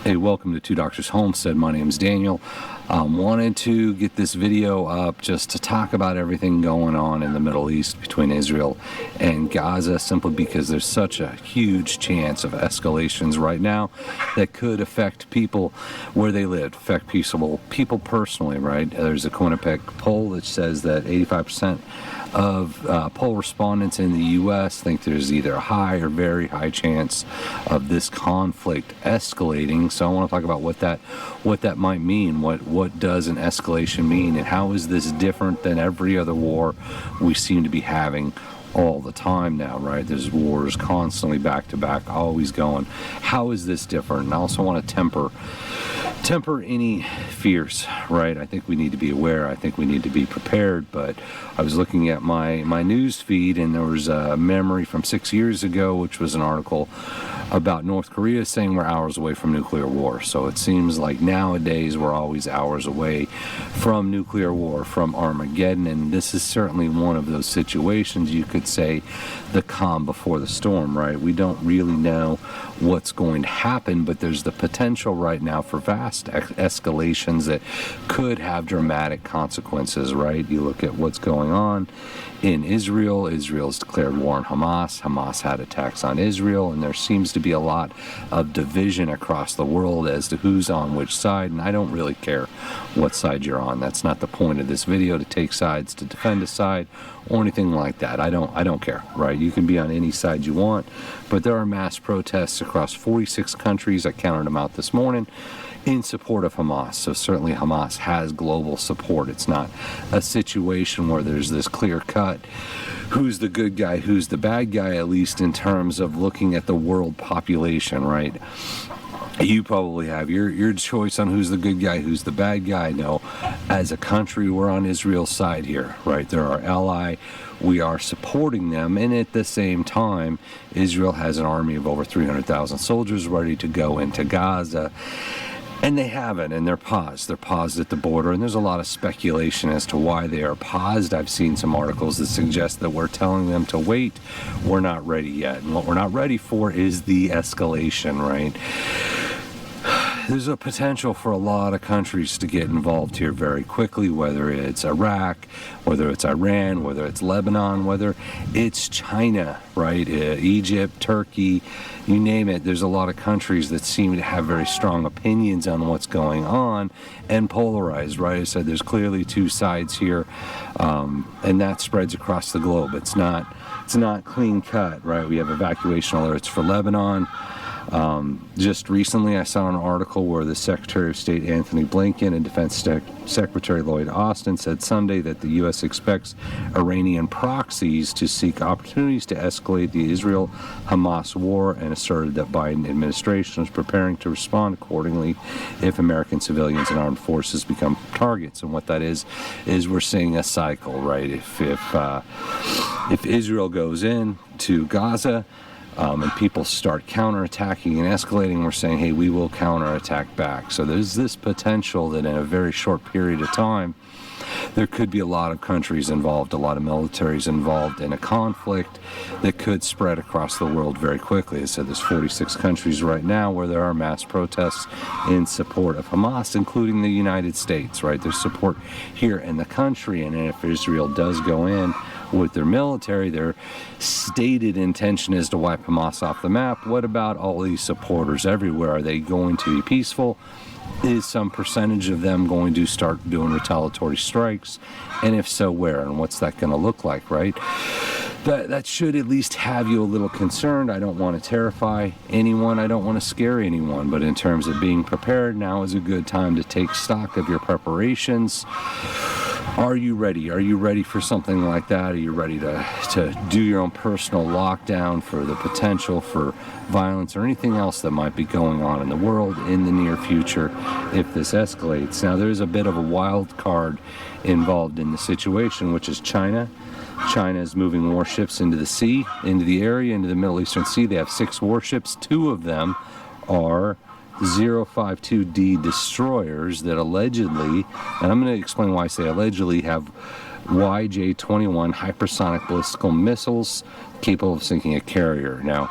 Hey, welcome to Two Doctors Homestead. My name is Daniel. Wanted to get this video up just to talk about everything going on in the Middle East between Israel and Gaza, simply because there's such a huge chance of escalations right now that could affect people where they live, affect people personally, right? There's a Quinnipiac poll that says that 85% of poll respondents in the U.S. think there's either a high or very high chance of this conflict escalating. So I want to talk about what that might mean. What does an escalation mean, and how is this different than every other war we seem to be having all the time now, right? There's wars constantly back to back, always going. How is this different? And I also want to temper any fears, right? I think we need to be aware. I think we need to be prepared. But I was looking at my news feed, and there was a memory from 6 years ago, which was an article about North Korea saying we're hours away from nuclear war. So it seems like nowadays we're always hours away from nuclear war, from Armageddon, and this is certainly one of those situations. You could say the calm before the storm, right? We don't really know what's going to happen, but there's the potential right now for vast escalations that could have dramatic consequences, right? You look at what's going on in Israel. Israel's declared war on Hamas. Hamas had attacks on Israel, and there seems to be a lot of division across the world as to who's on which side, and I don't really care what side you're on. That's not the point of this video, to take sides, to defend a side, or anything like that. I don't care, right? You can be on any side you want, but there are mass protests across 46 countries. I counted them out this morning, in support of Hamas. So certainly Hamas has global support. It's not a situation where there's this clear cut who's the good guy, who's the bad guy, at least in terms of looking at the world population, right? You probably have your choice on who's the good guy, who's the bad guy. No, as a country, we're on Israel's side here, right? They're our ally. We are supporting them, and at the same time, Israel has an army of over 300,000 soldiers ready to go into Gaza. And they haven't, and they're paused. They're paused at the border, and there's a lot of speculation as to why they are paused. I've seen some articles that suggest that we're telling them to wait. We're not ready yet, and what we're not ready for is the escalation, right? There's a potential for a lot of countries to get involved here very quickly, whether it's Iraq, whether it's Iran, whether it's Lebanon, whether it's China, right? Egypt, Turkey, you name it. There's a lot of countries that seem to have very strong opinions on what's going on and polarized, right? I said there's clearly two sides here, and that spreads across the globe. It's not clean cut, right? We have evacuation alerts for Lebanon. Just recently I saw an article where the Secretary of State Anthony Blinken and Defense Secretary Lloyd Austin said Sunday that the U.S. expects Iranian proxies to seek opportunities to escalate the Israel-Hamas war, and asserted that Biden administration is preparing to respond accordingly if American civilians and armed forces become targets. And what that is we're seeing a cycle, right? If Israel goes in to Gaza, and people start counterattacking and escalating, we're saying, hey, we will counterattack back. So there's this potential that in a very short period of time, there could be a lot of countries involved, a lot of militaries involved in a conflict that could spread across the world very quickly. I said there's 46 countries right now where there are mass protests in support of Hamas, including the United States, right? There's support here in the country, and if Israel does go in with their military, their stated intention is to wipe Hamas off the map. What about all these supporters everywhere? Are they going to be peaceful? Is some percentage of them going to start doing retaliatory strikes? And if so, where? And what's that going to look like, right? That should at least have you a little concerned. I don't want to terrify anyone. I don't want to scare anyone. But in terms of being prepared, now is a good time to take stock of your preparations. Are you ready? Are you ready for something like that? Are you ready to do your own personal lockdown for the potential for violence or anything else that might be going on in the world in the near future if this escalates? Now, there's a bit of a wild card involved in the situation, which is China. China is moving warships into the sea, into the area, into the Middle Eastern Sea. They have 6 warships. 2 of them are 052D destroyers that allegedly, and I'm going to explain why I say allegedly, have YJ-21 hypersonic ballistical missiles capable of sinking a carrier. Now,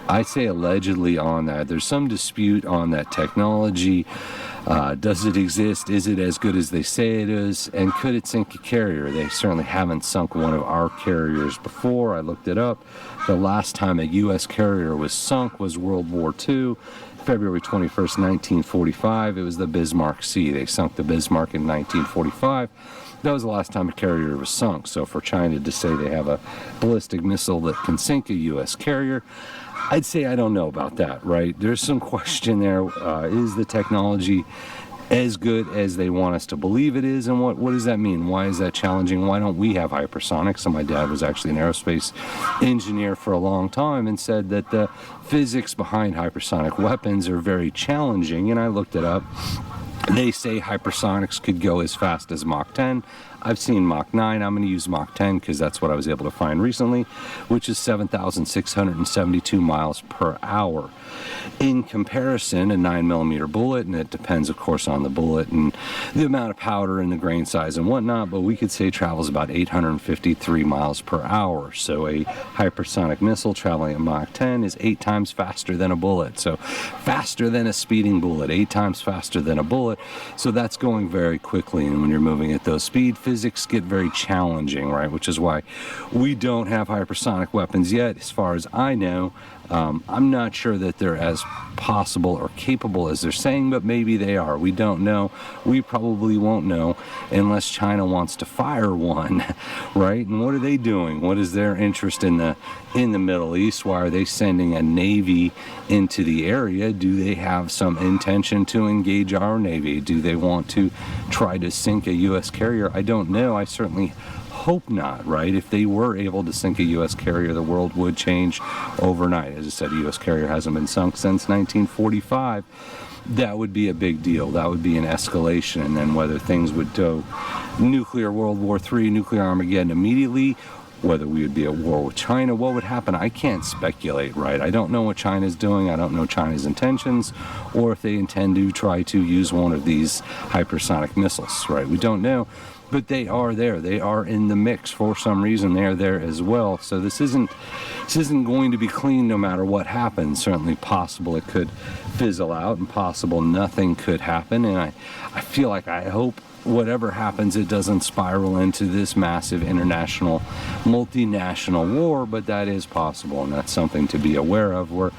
I say allegedly on that. There's some dispute on that technology. Does it exist? Is it as good as they say it is? And could it sink a carrier? They certainly haven't sunk one of our carriers before. I looked it up. The last time a U.S. carrier was sunk was World War II, February 21st, 1945. It was the Bismarck Sea. They sunk the Bismarck in 1945. That was the last time a carrier was sunk. So for China to say they have a ballistic missile that can sink a U.S. carrier, I'd say I don't know about that, right? There's some question there. Is the technology as good as they want us to believe it is? And what does that mean? Why is that challenging? Why don't we have hypersonics? So my dad was actually an aerospace engineer for a long time and said that the physics behind hypersonic weapons are very challenging. And I looked it up. They say hypersonics could go as fast as Mach 10. I've seen Mach 9. I'm going to use Mach 10 because that's what I was able to find recently, which is 7,672 miles per hour. In comparison, a 9mm bullet, and it depends, of course, on the bullet and the amount of powder and the grain size and whatnot, but we could say travels about 853 miles per hour. So a hypersonic missile traveling at Mach 10 is 8 times faster than a bullet. So faster than a speeding bullet, 8 times faster than a bullet. So that's going very quickly, and when you're moving at those speeds, physics get very challenging, right? Which is why we don't have hypersonic weapons yet, as far as I know. I'm not sure that they're as possible or capable as they're saying, but maybe they are. We don't know. We probably won't know unless China wants to fire one, right? And what are they doing? What is their interest in the Middle East? Why are they sending a navy into the area? Do they have some intention to engage our navy? Do they want to try to sink a U.S. carrier? I don't know. I certainly hope not, right? If they were able to sink a U.S. carrier, the world would change overnight. As I said, a U.S. carrier hasn't been sunk since 1945. That would be a big deal. That would be an escalation. And then whether things would go nuclear World War III, nuclear Armageddon immediately, whether we would be at war with China, what would happen? I can't speculate, right? I don't know what China's doing. I don't know China's intentions, or if they intend to try to use one of these hypersonic missiles, right? We don't know. But they are there. They are in the mix for some reason. They are there as well. So this isn't going to be clean no matter what happens. Certainly possible it could fizzle out, and possible nothing could happen. And I feel like, I hope whatever happens, it doesn't spiral into this massive international, multinational war. But that is possible, and that's something to be aware of. Where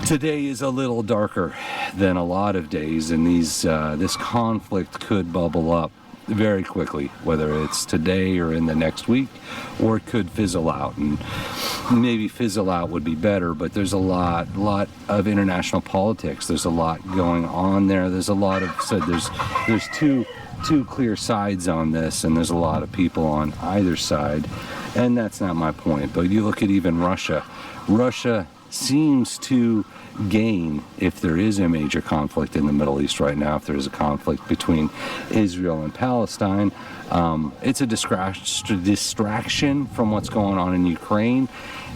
today is a little darker than a lot of days, and this conflict could bubble up very quickly, whether it's today or in the next week, or it could fizzle out. And maybe fizzle out would be better, but there's a lot of international politics. There's a lot going on there. There's a lot of, so there's two clear sides on this, and there's a lot of people on either side, and that's not my point. But you look at even Russia seems to gain if there is a major conflict in the Middle East right now. If there is a conflict between Israel and Palestine, it's a distraction from what's going on in Ukraine,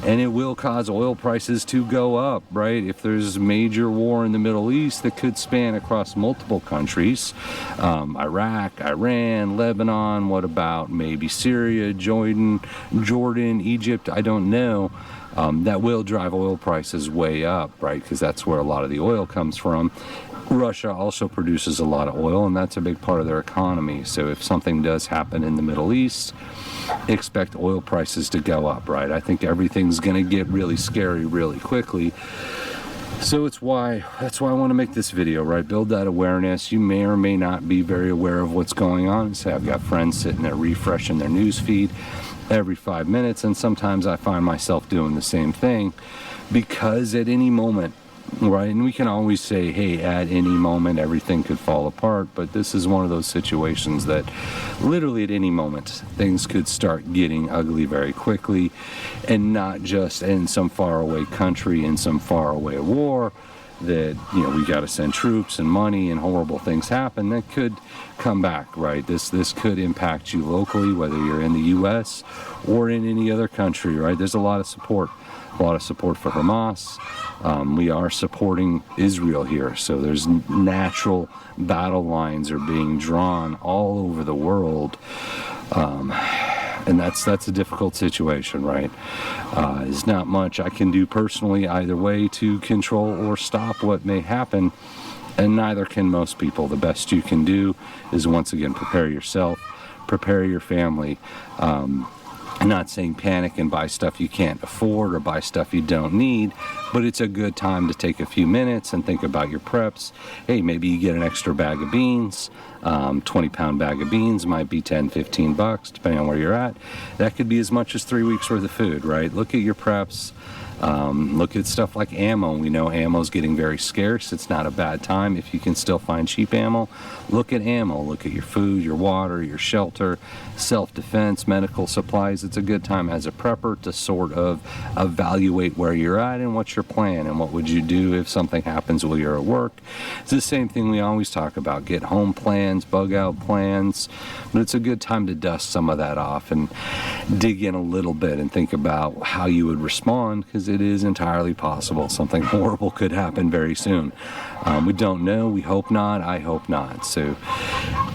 and it will cause oil prices to go up, right? If there's major war in the Middle East that could span across multiple countries, Iraq, Iran, Lebanon, what about maybe Syria, Jordan, Egypt, I don't know. That will drive oil prices way up, right? Because that's where a lot of the oil comes from. Russia also produces a lot of oil, and that's a big part of their economy. So if something does happen in the Middle East, expect oil prices to go up, right? I think everything's going to get really scary really quickly. So that's why I want to make this video, right? Build that awareness. You may or may not be very aware of what's going on. Say I've got friends sitting there refreshing their news feed every 5 minutes, and sometimes I find myself doing the same thing, because at any moment, right, and we can always say, hey, at any moment everything could fall apart, but this is one of those situations that literally at any moment things could start getting ugly very quickly, and not just in some faraway country, in some faraway war that, you know, we got to send troops and money and horrible things happen that could come back, right? This could impact you locally, whether you're in the U.S. or in any other country, right? There's a lot of support for Hamas. We are supporting Israel here, so there's natural battle lines are being drawn all over the world. And that's a difficult situation, right? There's not much I can do personally either way to control or stop what may happen, and neither can most people. The best you can do is, once again, prepare yourself, prepare your family. I'm not saying panic and buy stuff you can't afford or buy stuff you don't need, but it's a good time to take a few minutes and think about your preps. Hey, maybe you get an extra bag of beans. 20-pound bag of beans might be $10-15, depending on where you're at. That could be as much as 3 weeks worth of food, right? Look at your preps. Look at stuff like ammo. We know ammo's getting very scarce. It's not a bad time if you can still find cheap ammo. Look at ammo. Look at your food, your water, your shelter, self-defense, medical supplies. It's a good time as a prepper to sort of evaluate where you're at and what's your plan and what would you do if something happens while you're at work. It's the same thing we always talk about. Get home plans, bug out plans, but it's a good time to dust some of that off and dig in a little bit and think about how you would respond, because it is entirely possible something horrible could happen very soon. We don't know. We hope not. I hope not. So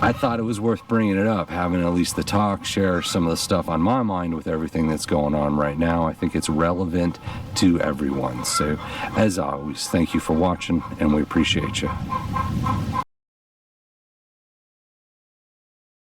I thought it was worth bringing it up, having at least the talk, share some of the stuff on my mind with everything that's going on right now. I think it's relevant to everyone. So as always, thank you for watching, and we appreciate you.